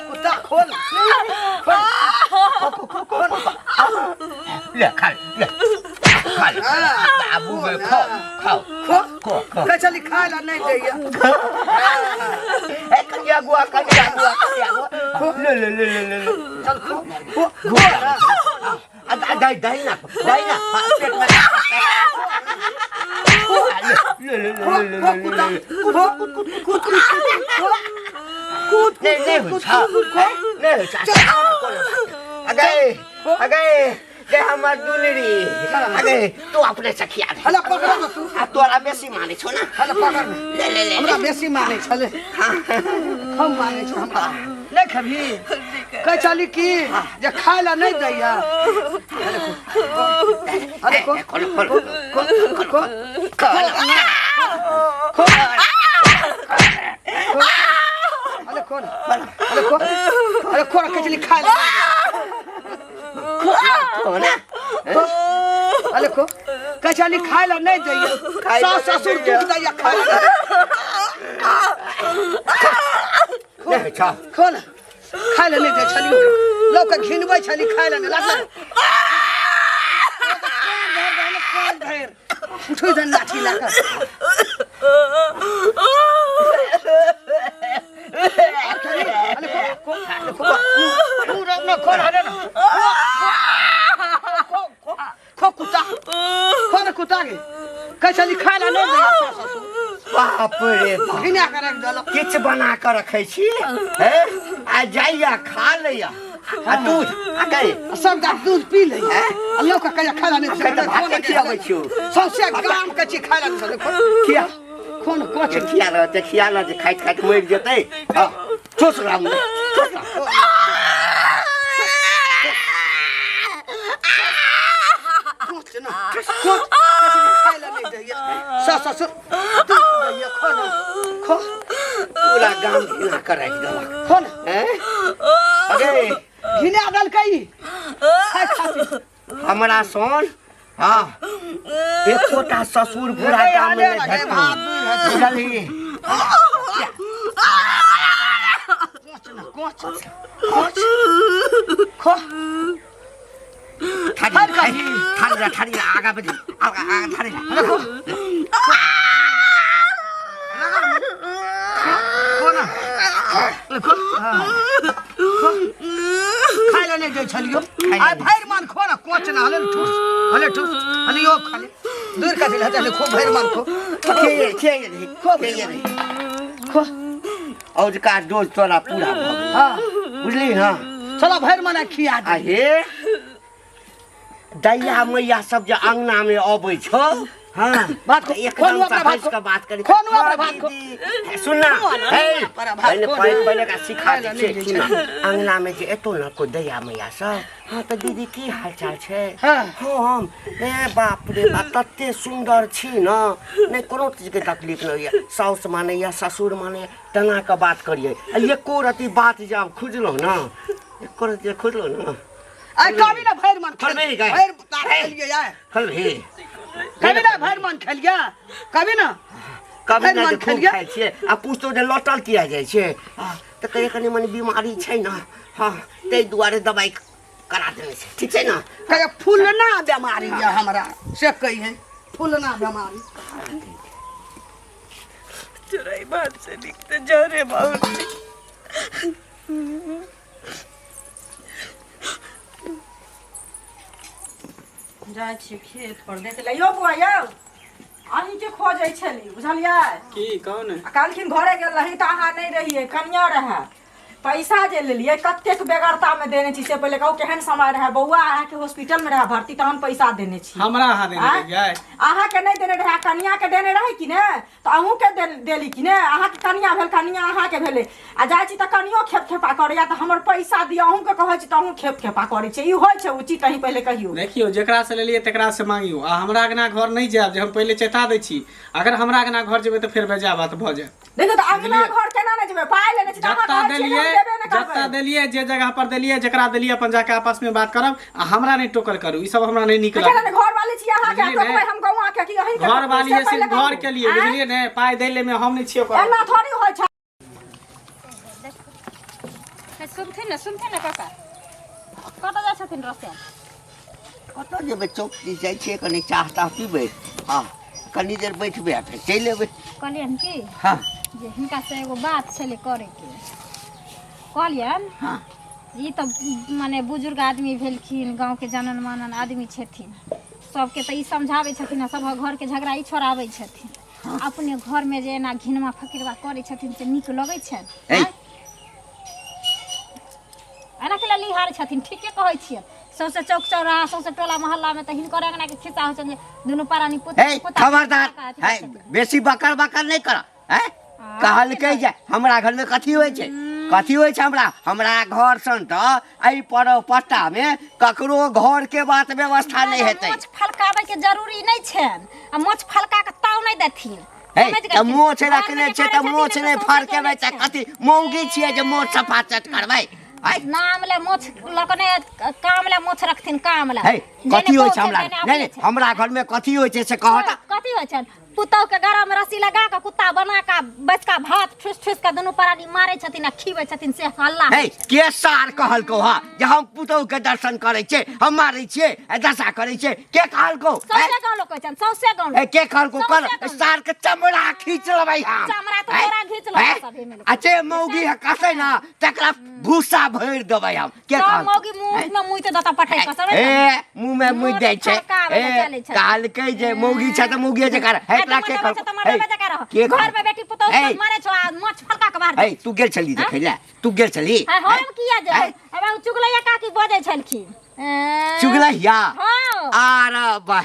कुत्ता खोल ले खा ले खा बाबू में खाओ कह चली खा ला नहीं दैया ए कन्या गुआ ले चल खो दाई ना पेट में ले हमर दुलरी अगे तू अपने सखिया हला पकड़ तू तोरा बेसी माने छौ ना हला पकड़ ले हमरा बेसी माने छले हम माने छ हमरा ले खबी कह चली की जे खाय ला नहीं दैया अरे को खोल अरे को कह चली खाय ला अरे को कह चली खाय ला नहीं दैया सास ससुर दूध दैया खाय ले छा खोल खाय ला नहीं दे छली लोग के घिनबै छली खाय ला नहीं लागल उठो जन लाठी लाकर कुत्ता के कैसे खाय ला नहीं दैया ससुर बाप रे घिना कर रख दल किछ बना कर रखे छी हे आ जाइया खा लिया आ दूध आ गए सब दा दूध पी ले लोग का कया खाय ला नहीं भात खियाबै छियो सबसे गाम के छी खाय ला नहीं किया कोन कोच खिया जे खाइत मर जेतै हां ठोस राम ने ससुर दैया खो पूरा गांव घिना कर रख देला खोन हैं अगे घिना दल कई खाय खाती हमरा सोन हां एकोटा ससुर पूरा गांव में भेटै बुझली कोच खो थारी आगा बजे आगा थारी खाय ला नहीं दे छलियो आ भैर मान खो ना कोच ना हले ठूस हले यो खाले दूर का दिल हले खो भैर मान खो खो और का डोज तोरा पूरा हां बुझली हां चलो भैर माना खिया दे हे दैया मैया सब जे अंगना में आबै छौ हां बात को एकदम का बात करी कौन अपना बात को सुनना हे पहले का सिखा दे सुनना अंगना में जे एतो न को दैया मैया सब हां त दीदी की हाल चाल छै हां हम ए बाप रे बाप तते सुंदर छी न नै कोनो चीज के तकलीफ नै है साउस माने या ससुर माने तना का बात करिए एको रति बात जब खुजलो न एको रति खुजलो न आई कभी ना भैर मान खलबे गए भैर खेलिए यार खलबे कभी ना भैर मान खेलिए कभी ना खेलिए खाइ छिए आ पुछतो जे लटल किया जाइ छै त कहे कनी मनी बीमारी छै न हां तै दुआरे दवाई करा देने छै ठीक छै न कहे फूलना बीमारी है हमरा से कही है फूलना बीमारी चुराई बात से दिखते जा रे बाबू जाय छी खेत पर देख ले यो बुआ यो अहीं के खोजै छली बुझलियै की कौन कालखिन घरे गेल रही त अहाँ नहीं रहिए कन्या रहे पैसा जे लेलिए कतेक बेगरता में देने छी से पहले कहू केहन समय रहे बौआ अहाँ के हॉस्पिटल में रहे भर्ती तहन पैसा देने छी हमरा अहाँ देने रहिए अहाँ के नहीं देने रहे कन्या के देने रहे कि ने त अहू के देली कि ने अहाँ के कन्या भेल कन्या अहाँ के भेले आ जाय छी त कनियो खेप खेपा करैया त हमर पैसा दियो अहू के कहै छी त अहू खेप खेपा करै छी ई होय छै उचित अहीं पहले कहियो देखियो जेकरा से लेलिए तेकरा से मांगियो आ हमरा अगना घर नहीं जाब जे हम पहले चेता दै छी अगर हमरा अगना घर जेबै त फिर बेजा बात भ जाय देखो त अगना घर केना न जेबै पाइ लेने छी जत्ता देलिए जे जगह पर देलिए जेकरा देलिए अपन जाके आपस में बात करब आ हमरा नहीं टोकल करू ई सब हमरा नहीं निक लगे घर वाली छी अहाँ के टोकबै हम कहूं के कि अहीं घर वाली है सिर्फ घर के लिए बुझलिए ने पाइ दै ले में हम नहीं छियो एना थोड़ी होय छै ना सुनते ना काका कतऽ जाइ छथिन रस्ते कतऽ जेबै चौक दिस जाइ छियै कनि चाह ताह पीबै हाँ कनि देर बैठबै आ फेर चलि अयबै कहलियन की हाँ जे हिनका से एगो बात छलै करे के कहलियन हाँ ई तो माने बुजुर्ग आदमी भेलखिन गांव के जानन मानन आदमी छथिन सबके तो ई समझाबै छथिन सब घर के झगड़ा ई छोड़ाबै छथिन अपने घर में जे एना घिनमा फकीरवा करै छथिन से नीक लगै छनि एना के लिहार छथिन ठीके कहै छियै सौसे चौक चौराहा सौसे टोला मोहल्ला में तो हिनकर अंगना के खिस्सा होइ छनि दुनू प्राणी खबरदार है बेसी बकर बकर नहीं कर है कहल कह जाए हमरा घर में कथी होइ छै हमरा घर सन तो आई पर पट्टा में ककरो घर के बात व्यवस्था नहीं हेतै मोछ फलकाबै के जरूरी नहीं छन आ मोछ फलका के ताव नहीं देथिन ए मोछ रखने छै त मोछ नहीं फरकेबै त कथी मौगी छियै जे मोछ सफा चट करबै नाम ले मोछ लकने काम ले मोछ रखथिन काम ले कथी होइ छै हमरा घर में कथी होइ छै से कहता कथी होइ छै पुतौ के गरा में रस्सी लगा के कुत्ता बना के बचका भात ठुस ठुस के दुनू प्राणी मारे छथिन आ खीबै छथिन से हल्ला के सार कहलको हा जे हम पुतौ के दर्शन करे छै हम मारै छियै दशा करे छै के कहलको सौसे गांव लोग कहै छन सौसे गांव के कहलको कर सार के चमड़ा खींच लेबै हम चमड़ा तो तोरा खींच लेबै सभी में अच्छे मौगी कसै ना तकरा भूसा भरि देबै हम के कहल मौगी मुंह में मुइत दता पठाई कसबै मुंह में मुइत दै छै काल के जे मौगी छ त मौगी जे कर घर में बेटी पुतौ मारे छो मोछ फलका के बाहर तू गेल छली देखै ले तू गेल छली हम किया जे एबे चुगलैया काकी बजै छलखिन चुगलैया आरे बा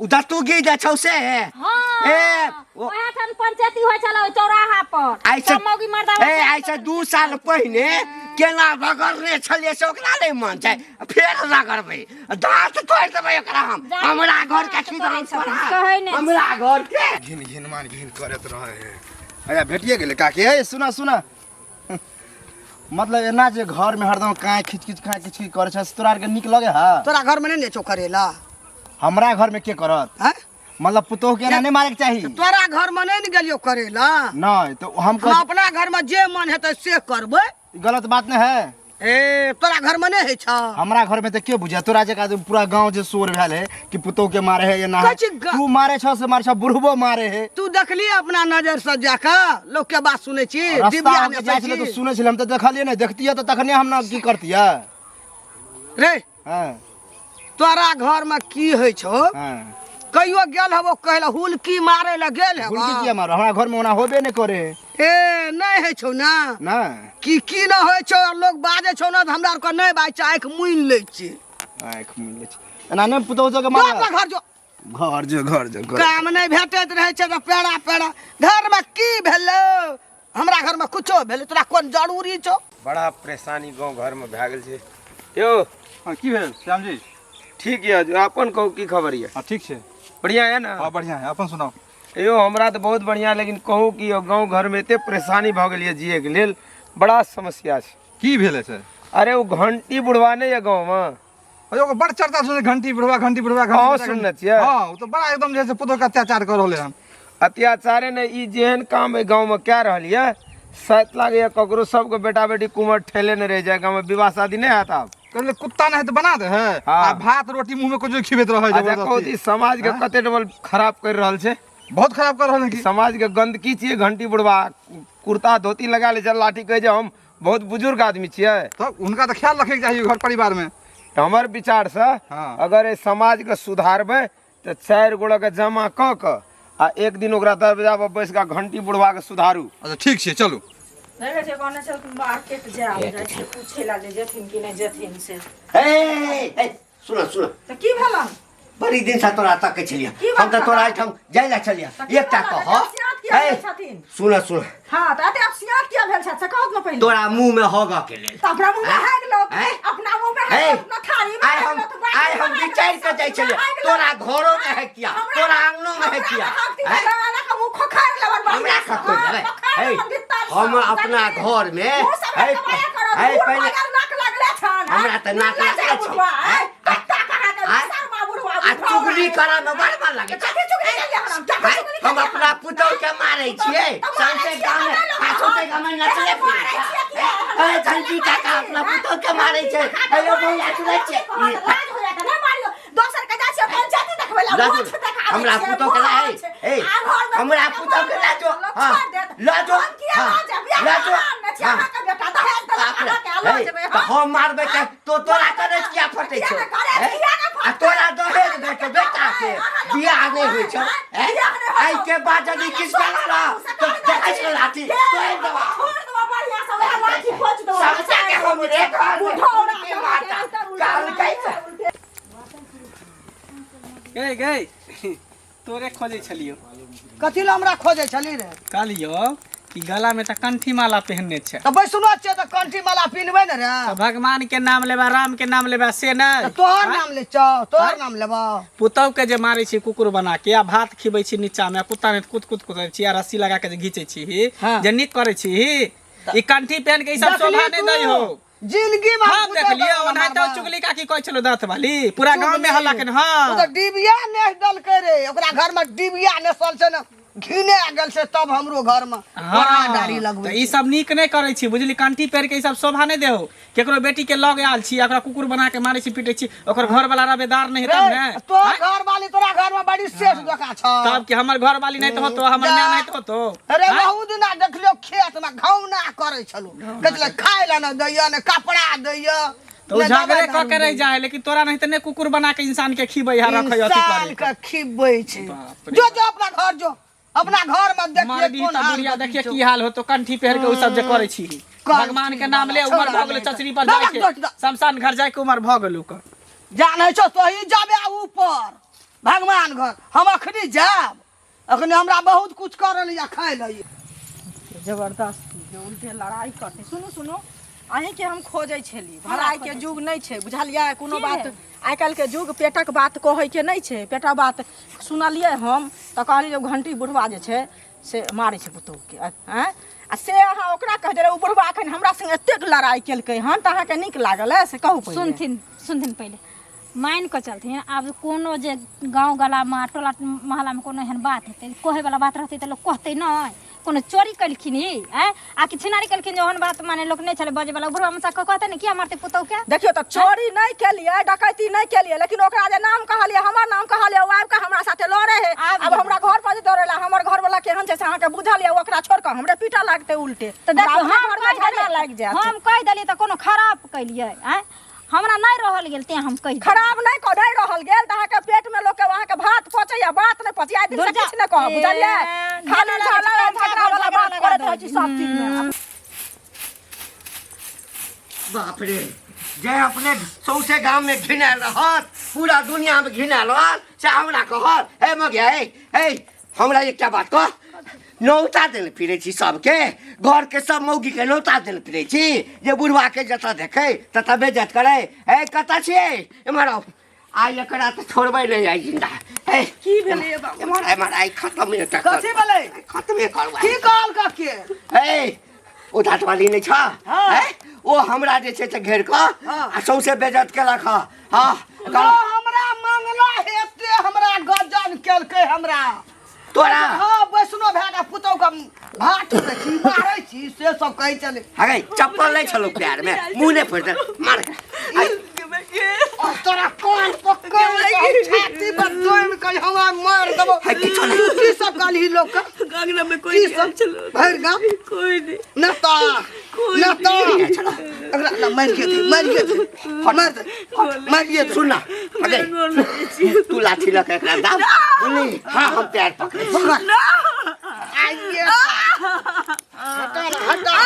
उधर तू गी जा छौ से ओहे ठन पंचायती होय छलो चौराहा पर सब मौगी मर्दावा ऐसे 2 साल पहिने केना रगड़ने छलिए से ओकरा नहीं मन छै फेर रगड़बै दांत तोड़ देबै ओकरा हमरा घर के खिदरन कहै ने हमरा घर के घिन घिन मान घिन करत रहे है अया भेटिए गेले काकी हे सुना सुना मतलब एना जे घर में हरदम काहे खिच खिच करे छ तोरा के निक लगे हा तोरा घर में नहीं नेचो करेला हमरा घर में के करत हैं मतलब पुतोह के नहीं मारे के चाहिए तोरा घर में नहीं गेलियो करेला नहीं तो हम अपना घर में जे मन हेतै से करबै गलत बात नहीं है ए तोरा घर में नहीं है छ हमरा घर में तो के बुझा तोरा जे पूरा गांव जे शोर भेल है कि पुतोह के मारे है या ना तू मारे छ से मारे छ बुढ़बो मारे है तू देखली अपना नजर से जाका लोग के बात सुनै छी दिव्या में जाय छले तो सुनै छले हम तो देखलिए नहीं देखतिए तो तखने हम ना की करतिए रे हां तोरा घर में की है छो हां कहियो गेल हबो कहला हुलकी मारे ला गेल है हुलकी किया मारो हमरा घर में ओना होबे नहीं करे ए नहीं है छो ना ना की ना होय छो लोग बाजे छो ना हमरा को नहीं बाज छै आंख मुइन ले छी आंख मुइन ले छी एना ने पुतौ के मार घर जो काम नहीं भेटैत रहे छै त पेड़ा घर में की भेलो हमरा घर में कुछो भेल तोरा कोन जरूरी छो बड़ा परेशानी गांव घर में भए गेल छै यो हां की भेल श्याम जी ठीक है जो अपन कहू की खबर है हां ठीक छै बढ़िया है ना हां बढ़िया है अपन सुनाओ यो हमरा तो बहुत बढ़िया लेकिन कहू कि गांव घर में एते परेशानी भ गेल जिए के लेल बड़ा समस्या छै की भेल छै अरे वो घंटी बुढ़वा नहीं है गांव में अरे बड़ चर्चा सुने घंटी बुढ़वा हां सुनने छियै हां वो तो बड़ा एकदम जैसे पुतो का अत्याचार कर रहले हम अत्याचारे ने ई जेहन काम है गांव में क्या रहल है सत लागे ककरो सबके बेटा बेटी कुमार ठेले न रह जाए गांव में विवाह शादी नहीं आता अब कहले कुत्ता नहीं तो बना दे है आ भात रोटी मुंह में कुछ खिबेत रहे जबरदस्ती समाज के कते डबल खराब कर रहल छै बहुत खराब कर रहल है कि समाज के गंदगी छिए घंटी बुढ़वा कुर्ता धोती लगा ले लाठी कहे जे हम बहुत बुजुर्ग आदमी छिए तो उनका तो ख्याल रखे के चाहिए घर परिवार में हमर विचार से अगर ए समाज के सुधारबे तो 4 गोड़ा के जमा क आ एक दिन ओकरा दरवाजा पर बैस के घंटी बुढ़वा के सुधारू अच्छा ठीक छै चलू नहीं जे कोने से मार्केट जाय छै पूछे ला जे जेथिन कि नहीं जेथिन से ए सुन तो की भेलन बड़ी दिन से तोरा तक छलिया हम तो तोरा ठाम जाय ला छलिया एकटा कह सुन हां त अते सियात किया भेल छ कहत न पहिले तोरा मुंह में होगा के लेल त अपना मुंह में हाग लो अपना मुंह में हाग न थारी में आई हम विचार के जाय छलिया तोरा घरो में है किया तोरा आंगनो में है किया का मुंह खोखार लेवन हमरा खखो देबै हम अपना घर में है पहले नाक लगले छन हमरा त नाक लगले छ आ चुगली करा में बड़ लागे हम अपना पुतौ के मारे छिए संसे गांव में छोटे गांव में नचले फिरे ए झंटी काका अपना पुतौ के मारे छै हेलो भैया चले छै दोसर के जाय छै पंचायती देखबेला हमरा पुतौ के ला ए हमरा पुतौ के ला जो हां ला जो ला जो हम मारबे के तो तोरा करे किया फटे छौ आ तोरा दहेज दे के बेटा के बियाह नहीं होय छौ आई के बाद यदि किस करा तो देखै छै लाठी तोय दवा बढ़िया सब लाठी खोज दो सबसे के हम रे उठौड़ा के मारता काल कैसे गई तोरे खोजे छलियो कथी ला हमरा खोजे छली रे कहलियो कि गला में त कंठी माला पहनने छै त बैसनो छै त कंठी माला पिनबै न रे तो भगवान के नाम लेबा राम के नाम लेबा से नहीं तोहर नाम ले छौ तोहर नाम लेबा पुतौ के जे मारे छी कुकुर बना के आ भात खिबै छी नीचा में कुत्ता ने कुत कुत करे छी आ रस्सी लगा के जे घीचे छी जे निक करे छी ई कंठी पहन के ई सब शोभा नहीं दै हो जिंदगी में हां देख लियो ओना तो चुगली का की कहै छलो दांत वाली पूरा गांव में हल्ला के हां तो डिबिया ने दल करे ओकरा घर में डिबिया नेसल छै न घिने गेल से तब हमरो घर में बड़ा डारी लगबै ई सब निक नहीं करे छी बुझली कंठी पैर के ई सब शोभा नहीं देहो केकरो बेटी के लग आल छी ओकरा कुकुर बना के मारे छी पीटे छी ओकर घर वाला रबेदार नहीं तब ने तो घर वाली तोरा घर में बड़ी शेष दोका छ तब कि हमर घर वाली नहीं तो होतो हमर मां नहीं तो होतो अरे बहुत ना देखलियो खेत में घौना करे छलो कहले खाय ला न दैया ने कपड़ा दैया तो झगड़े क के रह जाए लेकिन तोरा नहीं तने कुकुर बना के इंसान के खिबै हा रखै अथी करे के खिबै छै जो जो अपना घर जो अपना घर में देखिए कोन बुढ़िया देखिए की हाल हो तो कंठी पहन के उ सब जे करे छी भगवान के नाम ले उमर भ गेल चचरी पर जाय के शमशान घर जाय के उमर भ गेल क जानै छौ तो ही जाबे ऊपर भगवान घर हम अखनी जाब अखनी हमरा बहुत कुछ करल या खाय ल जबरदस्ती जो उल्टे लड़ाई करते सुनो अहीं के हम खोजै छली भलाई के जुग नहीं छै बुझलियै कोनो बात आइ काल्हि के जुग पेटक बात कहै के नहीं छै पेटा बात सुनलियै हम त कहलियै जब घंटी बुढ़वा जे छै से मारै छै पुतौ के हैं आ से अहाँ ओकरा कह दे उ बुढ़वा अखन हमरा संग एतेक लड़ाई केलकै हन त अहाँ के नीक लागल है से कहू पहिले सुनथिन पहिले मान के चलथिन अब कोनो जे गाँव गला में टोला मोहल्ला में कोनो एहन बात हेतै कहे वाला बात रहतै त लोग कहतै नहीं कोनो चोरी कलखिन ही आ कि छिनारी कलखिन जो बात माने लोग नहीं चले बजे वाला बुढ़वा मसा कहते ने किया मारते पुतौ के देखियो त चोरी नहीं केलिए डकैती नहीं केलिए लेकिन ओकरा जे नाम कहलिए हमर नाम कहलिए ओ आब के हमरा साथे लड़े है अब हमरा घर पर जे दौड़ेला हमर घर वाला केहन छै से अहाँ के बुझलिए ओकरा छोड़ के हमरे पीटा लागते उल्टे त देखो हम घर में झगड़ा लाग जात हम कह देलिए त कोनो खराब कलिए हमरा नहीं रहल गेल ते हम कह खराब नहीं को नहीं रहल गेल त अहाँ के पेट में लोग के वहां के भात पचै या बात नहीं पचै दिन से किछ न कह बुझलिए खाली झगड़ा वाला बात करत रहै छी सब चीज में बाप रे जे अपने सौसे गांव में घिना रहत पूरा दुनिया में घिना रहत से हमरा कहत हे मगे हे हमरा एकटा बात कह नौता देले फिरे छी सबके घर के सब मौगी के नौता देले फिरे छी जे बुढ़वा के जता देखे तता बेइज्जत करे हे कता छिए एमरो आइ एकरा त छोड़बै नहीं आई जिंदा हे की भेलै बाबू एमर आई खत्म नहीं तक कथी भेलै खत्म करवा की कहल का के हे ओ दाँत वाली नहीं छ हे ओ हमरा जे छै से घेर क आ सौसे बेइज्जत केलक हां हमरा मंगला हेते हमरा गजन केलकै हमरा तोरा हां बैसनो भेगा पुतौ का भात छी मारै छी से सब कहै चले हगे चप्पल नहीं छलो प्यार में मुंह ने फट मार तोरा कोन पक्का छाती पर तोड़ के हमरा मार देबो है कि चले की सब गाली लोग का गांगना में कोई सब चलो भर गा कोई नहीं नता अगला मार के मार के सुनना हगे तू लाठी लगा के दाब बोली हां हम प्यार पकड़े आइए हटा